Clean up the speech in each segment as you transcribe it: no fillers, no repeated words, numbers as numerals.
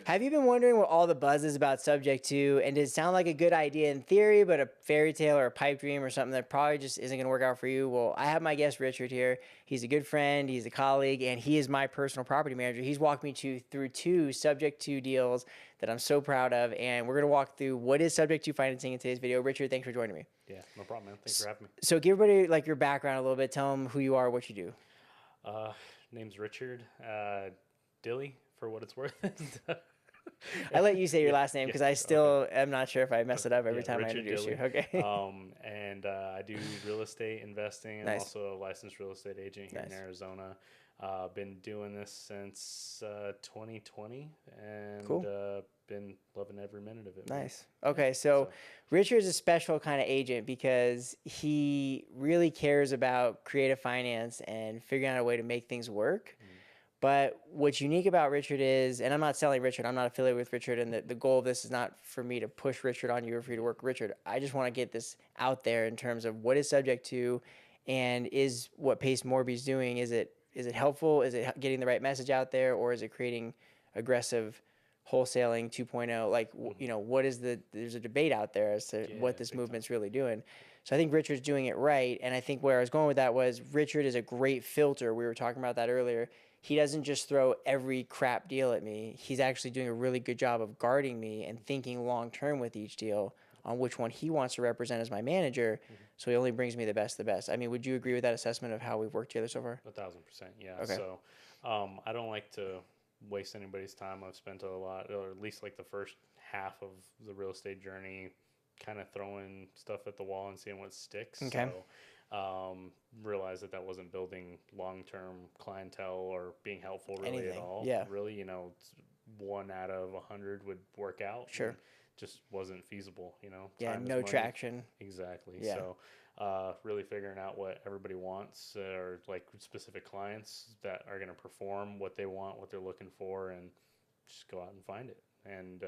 Have you been wondering what all the buzz is about Subject to? And does it sound like a good idea in theory, but a fairy tale or a pipe dream or something that probably just isn't going to work out for you? Well, I have my guest Richard here. He's a good friend, he's a colleague, and he is my personal property manager. He's walked me through two Subject to deals that I'm so proud of, and we're going to walk through what is Subject to financing in today's video. Richard, thanks for joining me. Yeah, no problem, man. Thanks for having me. So give everybody like your background a little bit. Tell them who you are, what you do. Name's Richard Dilly, for what it's worth. I let you say your last name because I still Okay. am not sure if I mess it up every time I Richard introduce you. Dilly. Okay. And I do real estate investing. I'm Nice. also a licensed real estate agent here Nice. in Arizona. Been doing this since 2020 and Cool. been loving every minute of it. Nice. Okay, so Richard's a special kind of agent because he really cares about creative finance and figuring out a way to make things work. But what's unique about Richard is, and I'm not selling Richard, I'm not affiliated with Richard, and the goal of this is not for me to push Richard on you or for you to work with Richard. I just want to get this out there in terms of what is Subject to, and is what Pace Morby's doing, is it helpful? Is it getting the right message out there, or is it creating aggressive wholesaling 2.0? Like, what is there's a debate out there as to what this movement's really doing. So I think Richard's doing it right. And I think where I was going with that was Richard is a great filter. We were talking about that earlier. He doesn't just throw every crap deal at me. He's actually doing a really good job of guarding me and thinking long term with each deal on which one he wants to represent as my manager. So he only brings me the best of the best. I mean, would you agree with that assessment of how we've worked together so far? 1,000%. Yeah. Okay. So I don't like to waste anybody's time. I've spent a lot, or at least like the first half of the real estate journey, kind of throwing stuff at the wall and seeing what sticks. Okay. So realized that wasn't building long-term clientele or being helpful really at all. Yeah. Really, one out of 100 would work out. Sure. Just wasn't feasible, Yeah, Time is no money. traction. Exactly. Yeah. So really figuring out what everybody wants or like specific clients that are going to perform what they want, what they're looking for, and just go out and find it. And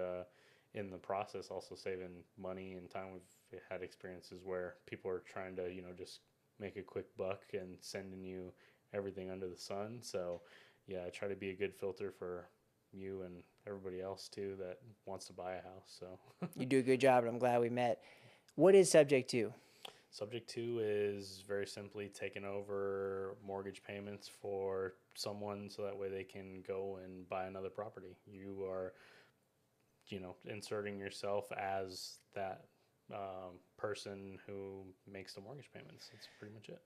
in the process, also saving money and time. We've had experiences where people are trying to, just make a quick buck and sending you everything under the sun. So yeah, I try to be a good filter for you and everybody else too that wants to buy a house. So You do a good job, and I'm glad we met. What is Subject to? Subject to is very simply taking over mortgage payments for someone so that way they can go and buy another property. You are, inserting yourself as that person who makes the mortgage payments. That's pretty much it.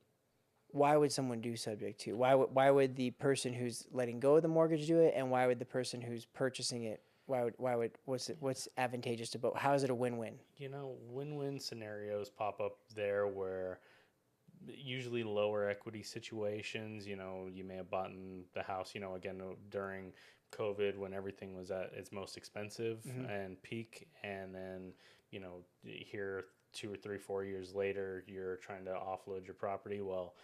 Why would someone do Subject to? Why would the person who's letting go of the mortgage do it, and why would the person who's purchasing it? What's advantageous to both? How is it a win-win? Win-win scenarios pop up there where usually lower equity situations, you may have bought the house, again, during COVID when everything was at its most expensive and peak. And then, here 2 or 3, 4 years later, you're trying to offload your property. Well,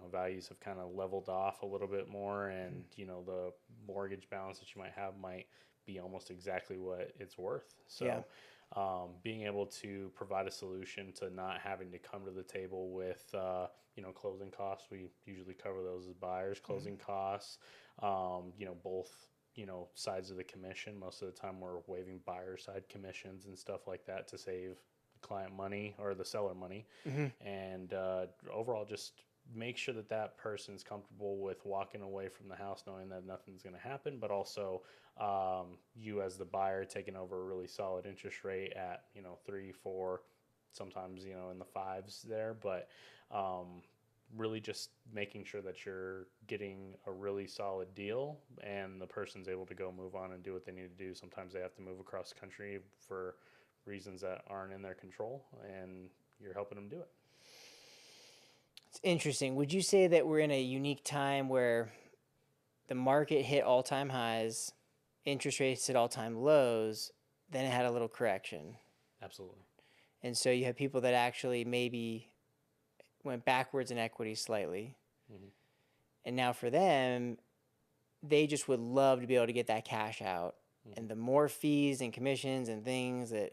values have kind of leveled off a little bit more, and, the mortgage balance that you might have might be almost exactly what it's worth. So, Yeah. Being able to provide a solution to not having to come to the table with, closing costs. We usually cover those as buyers, closing costs, both, sides of the commission. Most of the time we're waiving buyer side commissions and stuff like that to save the client money or the seller money. And overall, just make sure that person's comfortable with walking away from the house knowing that nothing's going to happen, but also you as the buyer taking over a really solid interest rate at 3, 4, sometimes in the 5s there, but really just making sure that you're getting a really solid deal and the person's able to go move on and do what they need to do. Sometimes they have to move across the country for reasons that aren't in their control, and you're helping them do it. It's interesting. Would you say that we're in a unique time where the market hit all-time highs, interest rates hit all-time lows, then it had a little correction? Absolutely. And so you have people that actually maybe went backwards in equity slightly. And now for them, they just would love to be able to get that cash out. And the more fees and commissions and things that,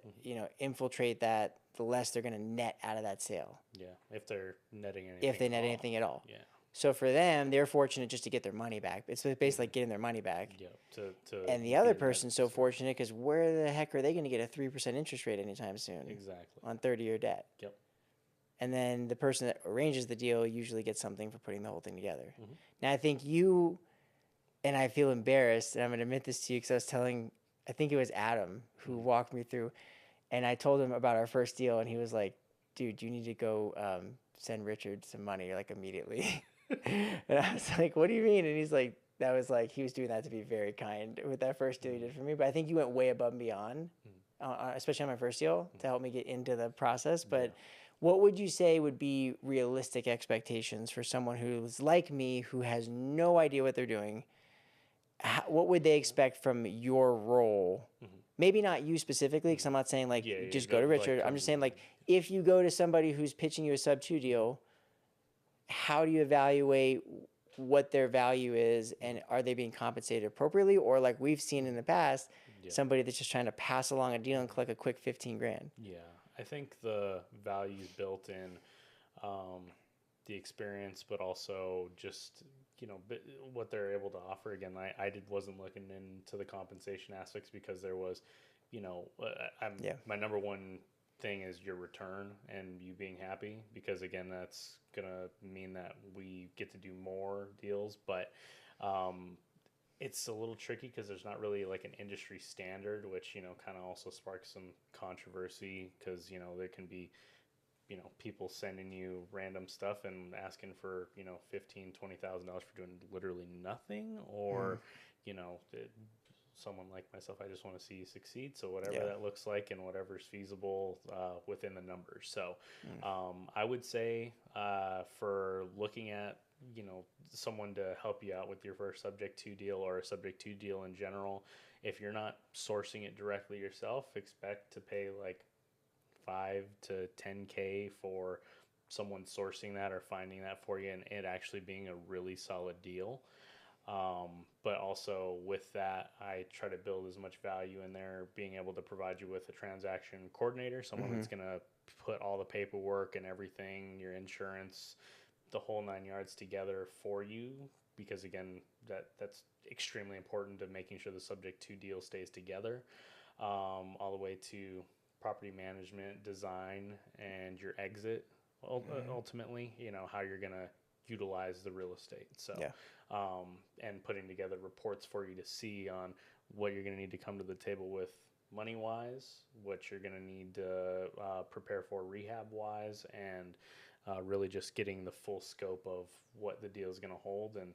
infiltrate that, the less they're going to net out of that sale. Yeah, if they're netting anything. If they net anything at all. Yeah. So for them, they're fortunate just to get their money back. It's basically like getting their money back. Yeah. To And the be other in that person's so spot. fortunate because where the heck are they going to get a 3% interest rate anytime soon Exactly. on 30-year debt? Yep. And then the person that arranges the deal usually gets something for putting the whole thing together. Mhm. Now, I think you, and I feel embarrassed, and I'm going to admit this to you because I was telling, I think it was Adam who walked me through, and I told him about our first deal, and he was like, dude, you need to go send Richard some money, like, immediately. And I was like, what do you mean? And he's like, that was like, he was doing that to be very kind with that first deal he did for me. But I think you went way above and beyond, especially on my first deal, to help me get into the process. But what would you say would be realistic expectations for someone who's like me, who has no idea what they're doing? What would they expect from your role? Maybe not you specifically, because I'm not saying like Yeah. just go to Richard. I'm just saying like if you go to somebody who's pitching you a sub 2 deal, how do you evaluate what their value is, and are they being compensated appropriately, or like we've seen in the past, somebody that's just trying to pass along a deal and collect a quick 15 grand? Yeah, I think the value is built in the experience, but also just what they're able to offer. Again, wasn't looking into the compensation aspects because there was, I'm Yeah. my number one thing is your return and you being happy, because again that's gonna mean that we get to do more deals, but it's a little tricky because there's not really like an industry standard, which kind of also sparks some controversy because there can be people sending you random stuff and asking for $15,000-$20,000 for doing literally nothing, or you know it, someone like myself, I just want to see you succeed. So whatever Yeah. that looks like and whatever's feasible within the numbers. So I would say for looking at someone to help you out with your first subject to deal or a subject to deal in general, if you're not sourcing it directly yourself, expect to pay like 5 to 10K for someone sourcing that or finding that for you and it actually being a really solid deal. But also with that, I try to build as much value in there, being able to provide you with a transaction coordinator, someone that's going to put all the paperwork and everything, your insurance, the whole 9 yards together for you. Because again, that's extremely important to making sure the subject to deal stays together, all the way to property management, design, and your exit. Ultimately, how you're going to utilize the real estate. So, Yeah. and putting together reports for you to see on what you're going to need to come to the table with money wise, what you're going to need to prepare for rehab wise, and really just getting the full scope of what the deal is going to hold. And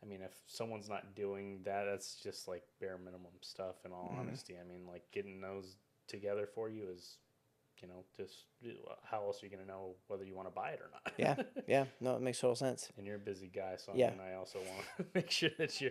I mean, if someone's not doing that, that's just like bare minimum stuff in all honesty. I mean, like getting those together for you is, just how else are you going to know whether you want to buy it or not? Yeah. Yeah. No, it makes total sense. And you're a busy guy, so Yeah. I mean, I also want to make sure that you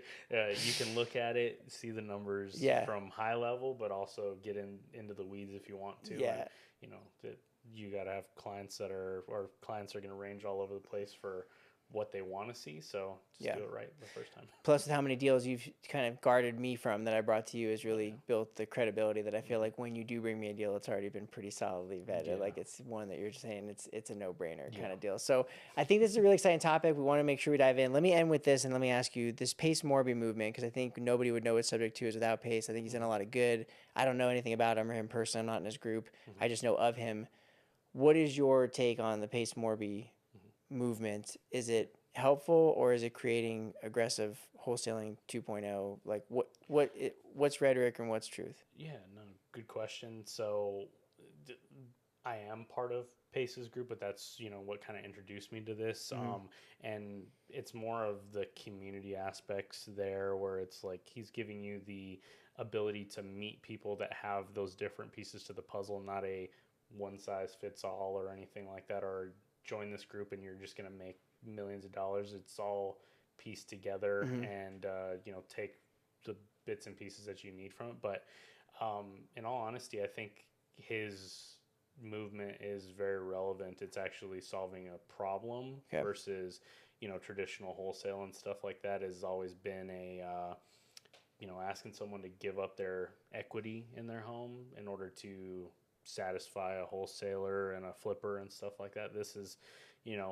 can look at it, see the numbers Yeah. from high level, but also get into the weeds if you want to. Yeah. And, that you got to have clients or clients are going to range all over the place for what they want to see. So just do it right the first time. Plus, with how many deals you've kind of guarded me from that I brought to you has really built the credibility that I feel like when you do bring me a deal, it's already been pretty solidly vetted. Yeah. Like it's one that you're saying it's a no-brainer kind of deal. So I think this is a really exciting topic. We want to make sure we dive in. Let me end with this and let me ask you this Pace Morby movement, because I think nobody would know what subject to is without Pace. I think he's done a lot of good. I don't know anything about him or him personally. I'm not in his group. I just know of him. What is your take on the Pace Morby movement? Is it helpful or is it creating aggressive wholesaling 2.0? Like what's rhetoric and what's truth? Yeah, no, good question. So I am part of Pace's group, but that's what kind of introduced me to this. And it's more of the community aspects there, where it's like he's giving you the ability to meet people that have those different pieces to the puzzle, not a one size fits all or anything like that, or join this group and you're just going to make millions of dollars. It's all pieced together and take the bits and pieces that you need from it. But in all honesty, I think his movement is very relevant. It's actually solving a problem versus traditional wholesale and stuff like that has always been a asking someone to give up their equity in their home in order to satisfy a wholesaler and a flipper and stuff like that. This is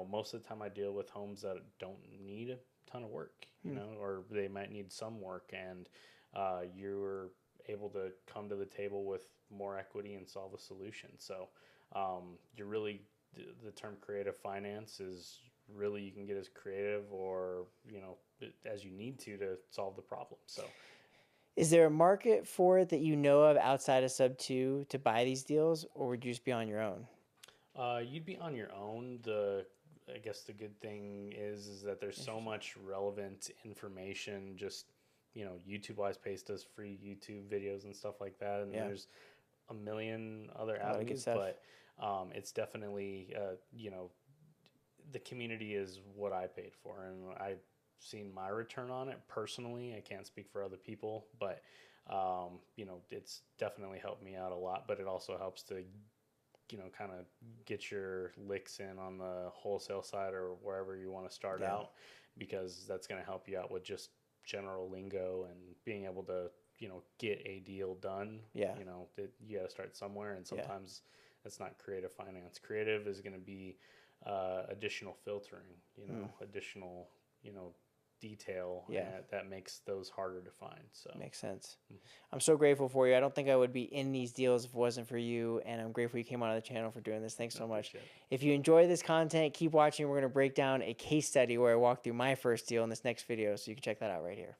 most of the time I deal with homes that don't need a ton of work, or they might need some work, and you're able to come to the table with more equity and solve a solution. So you're really, the term creative finance is really, you can get as creative or, as you need to solve the problem. So Is there a market for it that you know of outside of Sub 2 to buy these deals, or would you just be on your own? you'd be on your own. I guess the good thing is that there's so much relevant information. Just YouTube WisePace does free YouTube videos and stuff like that, and Yeah. there's a million other A lot of good avenues. stuff. But it's definitely the community is what I paid for, and I've seen my return on it personally. I can't speak for other people, but it's definitely helped me out a lot. But it also helps to kind of get your licks in on the wholesale side or wherever you want to start Yeah. out, because that's going to help you out with just general lingo and being able to, get a deal done. Yeah. You got to start somewhere, and Yeah. sometimes it's not creative finance. Creative is going to be additional filtering, additional, detail, Yeah. and that makes those harder to find. So Makes sense. I'm so grateful for you. I don't think I would be in these deals if it wasn't for you, and I'm grateful you came on the channel for doing this. Thanks I so much. appreciate it. If you enjoy this content, keep watching. We're going to break down a case study where I walk through my first deal in this next video, so you can check that out right here.